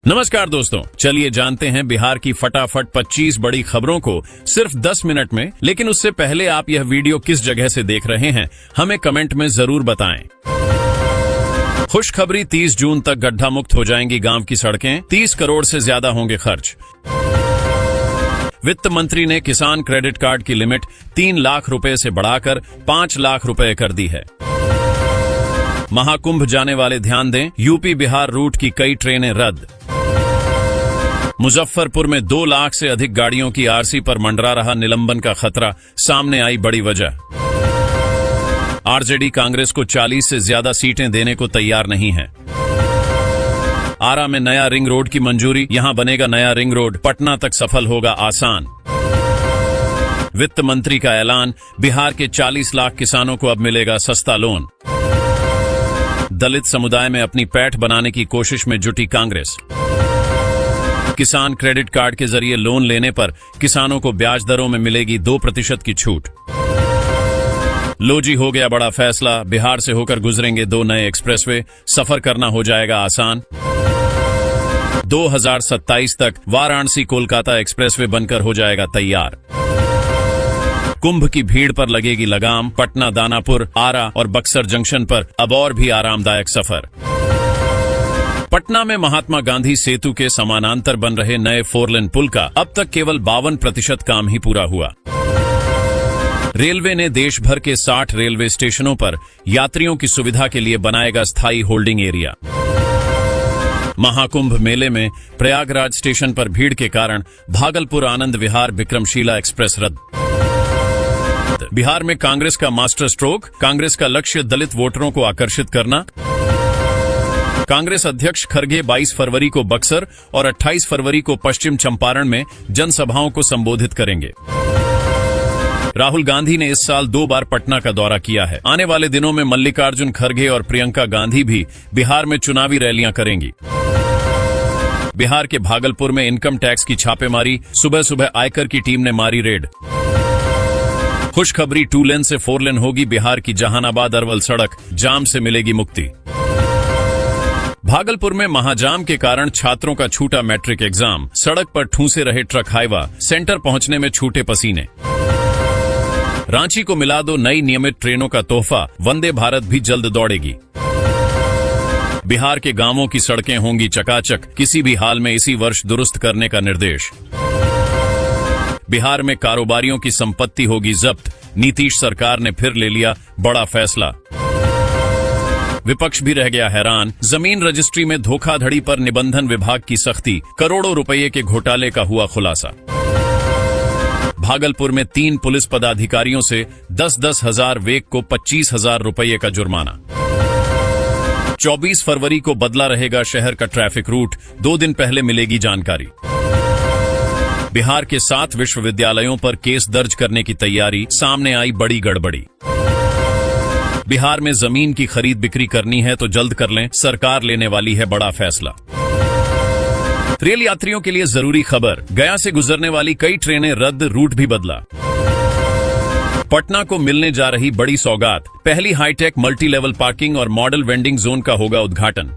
नमस्कार दोस्तों, चलिए जानते हैं बिहार की फटाफट 25 बड़ी खबरों को सिर्फ 10 मिनट में। लेकिन उससे पहले आप यह वीडियो किस जगह से देख रहे हैं हमें कमेंट में जरूर बताएं। खुशखबरी, 30 जून तक गड्ढा मुक्त हो जाएंगी गांव की सड़कें, 30 करोड़ से ज्यादा होंगे खर्च। वित्त मंत्री ने किसान क्रेडिट कार्ड की लिमिट 3 लाख रुपए से बढ़ाकर 5 लाख रुपए कर दी है। महाकुंभ जाने वाले ध्यान दें, यूपी बिहार रूट की कई ट्रेनें रद्द। मुजफ्फरपुर में 2 लाख से अधिक गाड़ियों की आरसी पर मंडरा रहा निलंबन का खतरा, सामने आई बड़ी वजह। आरजेडी कांग्रेस को 40 से ज्यादा सीटें देने को तैयार नहीं है। आरा में नया रिंग रोड की मंजूरी, यहां बनेगा नया रिंग रोड, पटना तक सफल होगा आसान। वित्त मंत्री का ऐलान, बिहार के 40 लाख किसानों को अब मिलेगा सस्ता लोन। दलित समुदाय में अपनी पैठ बनाने की कोशिश में जुटी कांग्रेस। किसान क्रेडिट कार्ड के जरिए लोन लेने पर किसानों को ब्याज दरों में मिलेगी 2% की छूट। लो जी, हो गया बड़ा फैसला, बिहार से होकर गुजरेंगे 2 नए एक्सप्रेसवे, सफर करना हो जाएगा आसान। 2027 तक वाराणसी कोलकाता एक्सप्रेसवे बनकर हो जाएगा तैयार। कुंभ की भीड़ पर लगेगी लगाम, पटना, दानापुर, आरा और बक्सर जंक्शन पर अब और भी आरामदायक सफर। पटना में महात्मा गांधी सेतु के समानांतर बन रहे नए 4 लेन पुल का अब तक केवल 52% काम ही पूरा हुआ। रेलवे ने देश भर के 60 रेलवे स्टेशनों पर यात्रियों की सुविधा के लिए बनाएगा स्थायी होल्डिंग एरिया। महाकुंभ मेले में प्रयागराज स्टेशन पर भीड़ के कारण भागलपुर आनंद विहार विक्रमशिला एक्सप्रेस रद्द। बिहार में कांग्रेस का मास्टर स्ट्रोक, कांग्रेस का लक्ष्य दलित वोटरों को आकर्षित करना। कांग्रेस अध्यक्ष खरगे 22 फरवरी को बक्सर और 28 फरवरी को पश्चिम चंपारण में जनसभाओं को संबोधित करेंगे। राहुल गांधी ने इस साल 2 बार पटना का दौरा किया है। आने वाले दिनों में मल्लिकार्जुन खरगे और प्रियंका गांधी भी बिहार में चुनावी रैलियां करेंगी। बिहार के भागलपुर में इनकम टैक्स की छापेमारी, सुबह सुबह आयकर की टीम ने मारी रेड। खुशखबरी, 2 लेन से 4 लेन होगी बिहार की जहानाबाद अरवल सड़क, जाम से मिलेगी मुक्ति। भागलपुर में महाजाम के कारण छात्रों का छूटा मैट्रिक एग्जाम, सड़क पर ठूंसे रहे ट्रक हाइवा, सेंटर पहुंचने में छूटे पसीने। रांची को मिला दो नई नियमित ट्रेनों का तोहफा, वंदे भारत भी जल्द दौड़ेगी। बिहार के गांवों की सड़कें होंगी चकाचक, किसी भी हाल में इसी वर्ष दुरुस्त करने का निर्देश। बिहार में कारोबारियों की संपत्ति होगी जब्त, नीतीश सरकार ने फिर ले लिया बड़ा फैसला। विपक्ष भी रह गया हैरान, जमीन रजिस्ट्री में धोखाधड़ी पर निबंधन विभाग की सख्ती, करोड़ों रुपये के घोटाले का हुआ खुलासा। भागलपुर में 3 पुलिस पदाधिकारियों से 10-10 हजार, वेग को 25,000 रुपये का जुर्माना। 24 फरवरी को बदला रहेगा शहर का ट्रैफिक रूट, 2 दिन पहले मिलेगी जानकारी। बिहार के 7 विश्वविद्यालयों पर केस दर्ज करने की तैयारी, सामने आई बड़ी गड़बड़ी। बिहार में जमीन की खरीद बिक्री करनी है तो जल्द कर लें, सरकार लेने वाली है बड़ा फैसला। रेल यात्रियों के लिए जरूरी खबर, गया से गुजरने वाली कई ट्रेनें रद्द, रूट भी बदला। पटना को मिलने जा रही बड़ी सौगात, पहली हाईटेक मल्टी लेवल पार्किंग और मॉडल वेंडिंग जोन का होगा उद्घाटन।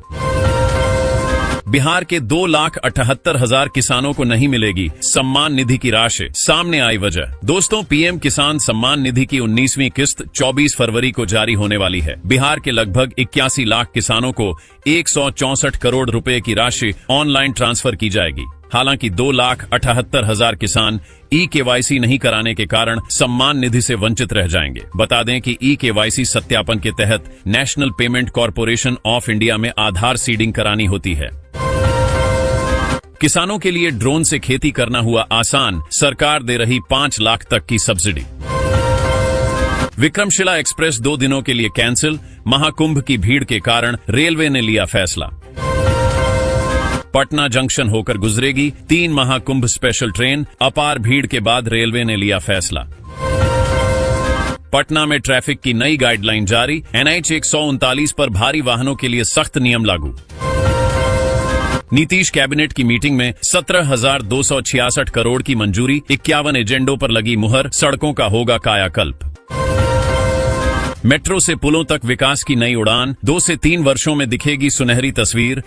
बिहार के 2,78,000 किसानों को नहीं मिलेगी सम्मान निधि की राशि, सामने आई वजह। दोस्तों, पीएम किसान सम्मान निधि की 19वीं किस्त 24 फरवरी को जारी होने वाली है। बिहार के लगभग 81 लाख किसानों को 164 करोड़ रुपए की राशि ऑनलाइन ट्रांसफर की जाएगी। हालांकि 2,78,000 किसान ई-केवाईसी नहीं कराने के कारण सम्मान निधि से वंचित रह जाएंगे। बता दें कि ई-केवाईसी सत्यापन के तहत national payment corporation of India में आधार सीडिंग करानी होती है। किसानों के लिए ड्रोन से खेती करना हुआ आसान, सरकार दे रही 5 लाख तक की सब्सिडी। विक्रमशिला एक्सप्रेस 2 दिनों के लिए कैंसिल, महाकुंभ की भीड़ के कारण रेलवे ने लिया फैसला। पटना जंक्शन होकर गुजरेगी 3 महाकुंभ स्पेशल ट्रेन, अपार भीड़ के बाद रेलवे ने लिया फैसला। पटना में ट्रैफिक की नई गाइडलाइन जारी, NH 139 पर भारी वाहनों के लिए सख्त नियम लागू। नीतीश कैबिनेट की मीटिंग में 17,266 करोड़ की मंजूरी, 51 एजेंडों पर लगी मुहर, सड़कों का होगा कायाकल्प। मेट्रो से पुलों तक विकास की नई उड़ान, 2 से 3 वर्षों में दिखेगी सुनहरी तस्वीर।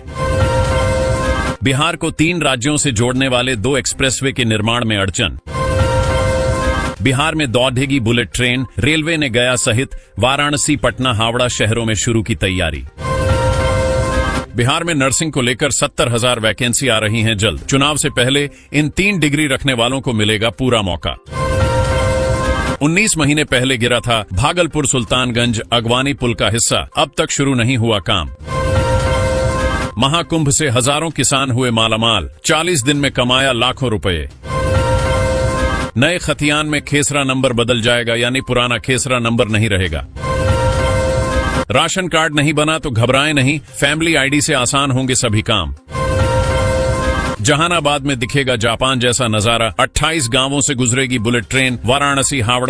बिहार को 3 राज्यों से जोड़ने वाले 2 एक्सप्रेसवे के निर्माण में अड़चन। बिहार में दौड़ेगी बुलेट ट्रेन, रेलवे ने गया सहित वाराणसी, पटना, हावड़ा शहरों में शुरू की तैयारी। बिहार में नर्सिंग को लेकर 70,000 वैकेंसी आ रही हैं जल्द। चुनाव से पहले इन 3 डिग्री रखने वालों को मिलेगा पूरा मौका। 19 महीने पहले गिरा था भागलपुर सुल्तानगंज अगवानी पुल का हिस्सा, अब तक शुरू नहीं हुआ काम। महाकुंभ से हजारों किसान हुए मालामाल, 40 दिन में कमाया लाखों रुपए। नए खतियान में खेसरा नंबर बदल जाएगा, यानी पुराना खेसरा नंबर नहीं रहेगा। राशन कार्ड नहीं बना तो घबराएं नहीं, फैमिली आईडी से आसान होंगे सभी काम। जहानाबाद में दिखेगा जापान जैसा नजारा, 28 गांवों से गुजरेगी बुलेट ट्रेन, वाराणसी, हावड़ा